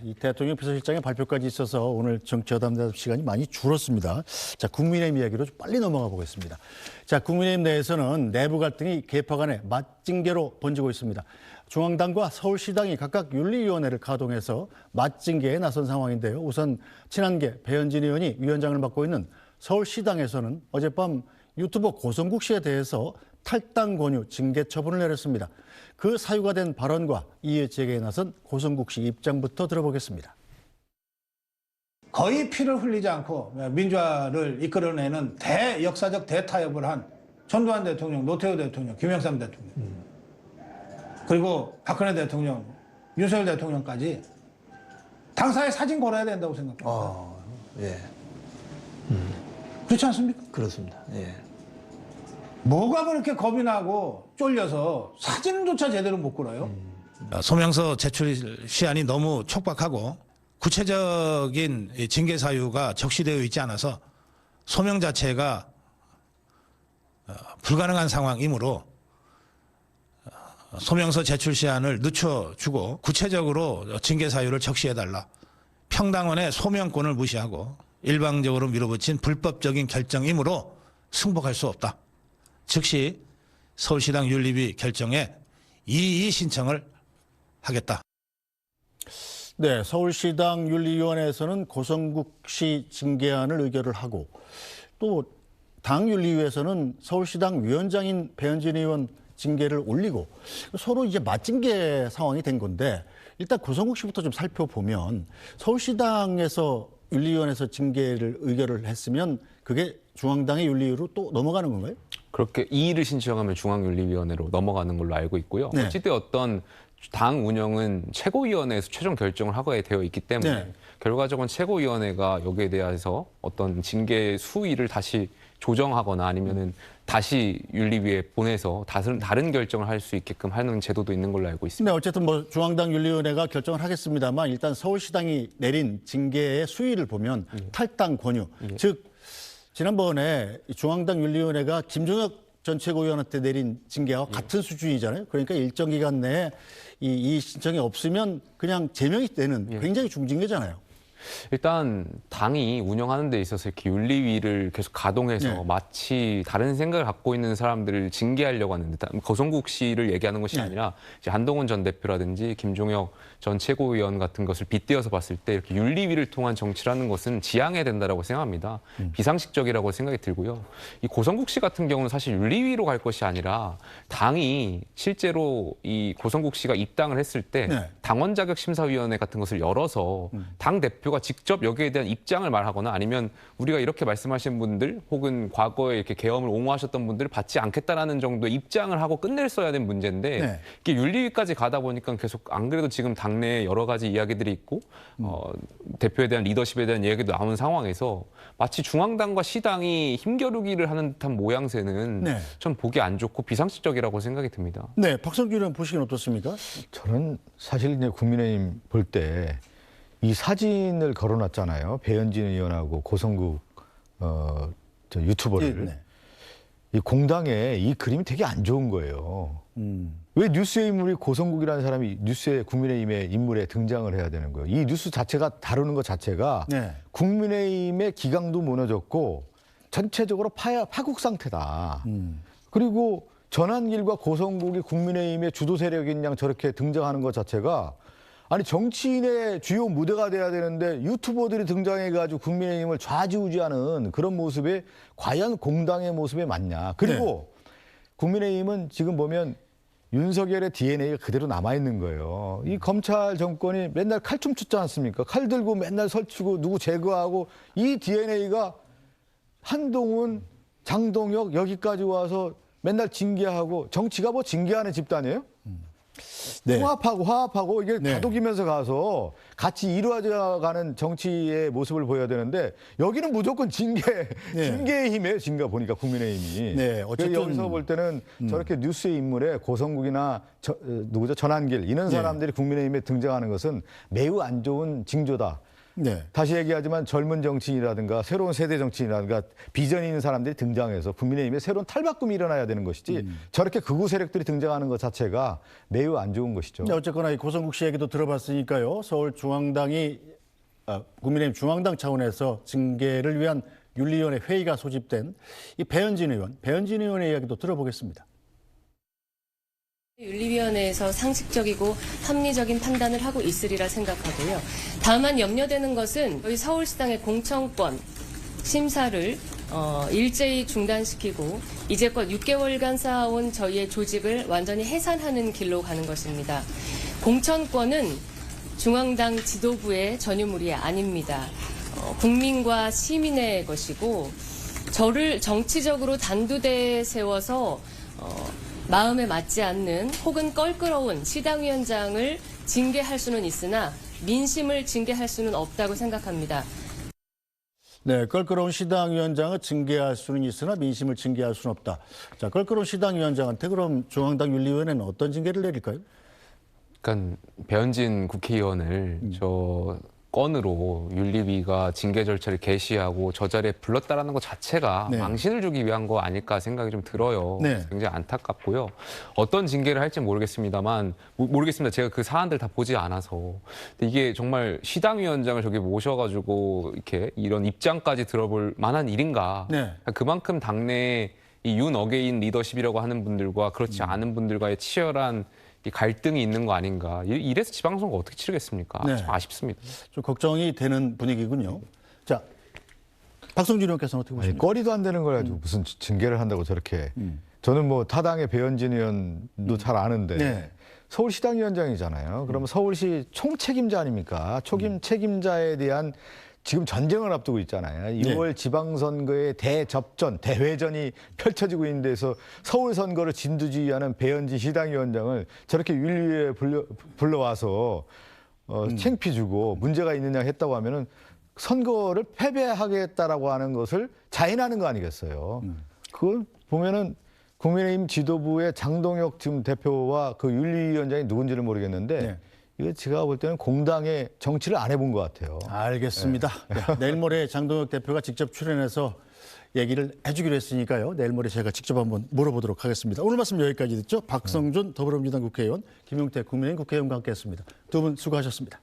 이 대통령 비서실장의 발표까지 있어서 오늘 정치여담 대답 시간이 많이 줄었습니다. 자, 국민의힘 이야기로 좀 빨리 넘어가 보겠습니다. 자, 국민의힘 내에서는 내부 갈등이 개파 간의 맞징계로 번지고 있습니다. 중앙당과 서울시당이 각각 윤리위원회를 가동해서 맞징계에 나선 상황인데요. 우선 친한계 배현진 의원이 위원장을 맡고 있는 서울시당에서는 어젯밤 유튜버 고성국 씨에 대해서 탈당 권유 징계 처분을 내렸습니다. 그 사유가 된 발언과 이해 제기에 나선 고성국 씨 입장부터 들어보겠습니다. 거의 피를 흘리지 않고 민주화를 이끌어내는 대역사적 대타협을 한 전두환 대통령, 노태우 대통령, 김영삼 대통령, 그리고 박근혜 대통령, 윤석열 대통령까지 당사에 사진 걸어야 된다고 생각합니다. 예. 그렇지 않습니까? 그렇습니다. 예. 뭐가 그렇게 겁이 나고 쫄려서 사진조차 제대로 못 걸어요? 소명서 제출 시한이 너무 촉박하고 구체적인 징계 사유가 적시되어 있지 않아서 소명 자체가 불가능한 상황이므로 소명서 제출 시한을 늦춰주고 구체적으로 징계 사유를 적시해달라. 평당원의 소명권을 무시하고 일방적으로 밀어붙인 불법적인 결정이므로 승복할 수 없다. 즉시 서울시당 윤리위 결정에 이의 신청을 하겠다. 네, 서울시당 윤리위원회에서는 고성국 씨 징계안을 의결을 하고 또 당 윤리위에서는 서울시당 위원장인 배현진 의원 징계를 올리고 서로 이제 맞징계 상황이 된 건데 일단 고성국 씨부터 좀 살펴보면 서울시당에서 윤리위원회에서 징계를 의결을 했으면 그게 중앙당의 윤리위로 또 넘어가는 건가요? 그렇게 이의를 신청하면 중앙윤리위원회로 넘어가는 걸로 알고 있고요. 네. 어찌되었던 당 운영은 최고위원회에서 최종 결정을 하게 되어 있기 때문에 네. 결과적으로 최고위원회가 여기에 대해서 어떤 징계 수위를 다시 조정하거나 아니면은 다시 윤리위에 보내서 다른 결정을 할 수 있게끔 하는 제도도 있는 걸로 알고 있습니다. 네, 어쨌든 뭐 중앙당 윤리위원회가 결정을 하겠습니다만 일단 서울시당이 내린 징계의 수위를 보면 탈당 권유, 즉 지난번에 중앙당 윤리위원회가 김종혁 전 최고위원한테 내린 징계와 같은 수준이잖아요. 그러니까 일정 기간 내에 이 신청이 없으면 그냥 제명이 되는 굉장히 중징계잖아요. 일단 당이 운영하는 데 있어서 이렇게 윤리위를 계속 가동해서 마치 다른 생각을 갖고 있는 사람들을 징계하려고 하는데 고성국 씨를 얘기하는 것이 아니라 이제 한동훈 전 대표라든지 김종혁 전 최고위원 같은 것을 빗대어서 봤을 때 이렇게 윤리위를 통한 정치라는 것은 지양해야 된다라고 생각합니다. 비상식적이라고 생각이 들고요. 이 고성국 씨 같은 경우는 사실 윤리위로 갈 것이 아니라 당이 실제로 이 고성국 씨가 입당을 했을 때 당원 자격 심사위원회 같은 것을 열어서 당 대표가 직접 여기에 대한 입장을 말하거나 아니면 우리가 이렇게 말씀하신 분들 혹은 과거에 이렇게 계엄을 옹호하셨던 분들을 받지 않겠다라는 정도의 입장을 하고 끝냈어야 된 문제인데 이게 윤리위까지 가다 보니까 계속 안 그래도 지금 당내에 여러 가지 이야기들이 있고 대표에 대한 리더십에 대한 이야기도 나온 상황에서 마치 중앙당과 시당이 힘겨루기를 하는 듯한 모양새는 전 보기 안 좋고 비상식적이라고 생각이 듭니다. 네, 박성준 의원 보시기는 어떻습니까? 저는 사실 이제 국민의힘 볼 때 이 사진을 걸어놨잖아요. 배현진 의원하고 고성국 저 유튜버를. 이 공당에 이 그림이 되게 안 좋은 거예요. 왜 뉴스의 인물이 고성국이라는 사람이 뉴스의 국민의힘의 인물에 등장을 해야 되는 거예요. 이 뉴스 자체가 다루는 것 자체가 국민의힘의 기강도 무너졌고 전체적으로 파국 상태다. 그리고 전환길과 고성국이 국민의힘의 주도 세력인 양 저렇게 등장하는 것 자체가 아니 정치인의 주요 무대가 돼야 되는데 유튜버들이 등장해가지고 국민의힘을 좌지우지하는 그런 모습에 과연 공당의 모습에 맞냐. 그리고 국민의힘은 지금 보면 윤석열의 DNA가 그대로 남아있는 거예요. 이 검찰 정권이 맨날 칼춤 췄지 않습니까? 칼 들고 맨날 설치고 누구 제거하고 이 DNA가 한동훈, 장동혁 여기까지 와서 맨날 징계하고 정치가 뭐 징계하는 집단이에요? 화합하고 이게 다독이면서 가서 같이 이루어져가는 정치의 모습을 보여야 되는데 여기는 무조건 징계의 힘이에요. 징계 보니까 국민의힘이. 어쨌든 여기서 볼 때는 저렇게 뉴스의 인물에 고성국이나 누구죠? 전환길 이런 사람들이 국민의힘에 등장하는 것은 매우 안 좋은 징조다. 네. 다시 얘기하지만 젊은 정치인이라든가 새로운 세대 정치인이라든가 비전 있는 사람들이 등장해서 국민의힘에 새로운 탈바꿈이 일어나야 되는 것이지 저렇게 극우 세력들이 등장하는 것 자체가 매우 안 좋은 것이죠. 자, 어쨌거나 이 고성국 씨 얘기도 들어봤으니까요. 서울중앙당이 국민의힘 중앙당 차원에서 징계를 위한 윤리위원회 회의가 소집된 이 배현진 의원의 이야기도 들어보겠습니다. 윤리위원회에서 상식적이고 합리적인 판단을 하고 있으리라 생각하고요. 다만 염려되는 것은 저희 서울시당의 공천권 심사를 일제히 중단시키고 이제껏 6개월간 쌓아온 저희의 조직을 완전히 해산하는 길로 가는 것입니다. 공천권은 중앙당 지도부의 전유물이 아닙니다. 국민과 시민의 것이고 저를 정치적으로 단두대에 세워서 마음에 맞지 않는 혹은 껄끄러운 시당위원장을 징계할 수는 있으나 민심을 징계할 수는 없다고 생각합니다. 네, 껄끄러운 시당위원장을 징계할 수는 있으나 민심을 징계할 수는 없다. 자, 껄끄러운 시당위원장한테 그럼 중앙당 윤리위원회는 어떤 징계를 내릴까요? 그러니까 배현진 국회의원을 저 건으로 윤리위가 징계 절차를 개시하고 저 자리에 불렀다라는 것 자체가 네. 망신을 주기 위한 거 아닐까 생각이 좀 들어요. 네. 굉장히 안타깝고요. 어떤 징계를 할지 모르겠습니다만 모르겠습니다. 제가 그 사안들 다 보지 않아서. 근데 이게 정말 시당위원장을 저기 모셔가지고 이렇게 이런 입장까지 들어볼 만한 일인가? 네. 그만큼 당내에 이 윤 어게인 리더십이라고 하는 분들과 그렇지 않은 분들과의 치열한 이 갈등이 있는 거 아닌가. 이래서 지방선거 어떻게 치르겠습니까? 네. 좀 아쉽습니다. 좀 걱정이 되는 분위기군요. 자, 박성준 의원께서는 어떻게 아니, 보십니까? 꺼리도 안 되는 걸 가지고 무슨 징계를 한다고 저렇게. 저는 뭐 타당의 배현진 의원도 잘 아는데 네. 서울시당위원장이잖아요. 그러면 서울시 총책임자 아닙니까? 책임자에 대한 지금 전쟁을 앞두고 있잖아요. 2월 지방선거의 대접전, 대회전이 펼쳐지고 있는 데서 서울 선거를 진두지휘하는 배현진 시당위원장을 저렇게 윤리위에 불러와서 창피 주고 문제가 있느냐 했다고 하면은 선거를 패배하겠다라고 하는 것을 자인하는 거 아니겠어요. 그걸 보면은 국민의힘 지도부의 장동혁 지금 대표와 그 윤리위원장이 누군지를 모르겠는데 네. 이거 제가 볼 때는 공당의 정치를 안 해본 것 같아요. 알겠습니다. 네, 내일 모레 장동혁 대표가 직접 출연해서 얘기를 해주기로 했으니까요. 내일 모레 제가 직접 한번 물어보도록 하겠습니다. 오늘 말씀 여기까지 듣죠. 박성준 더불어민주당 국회의원, 김용태 국민의힘 국회의원과 함께했습니다. 두 분 수고하셨습니다.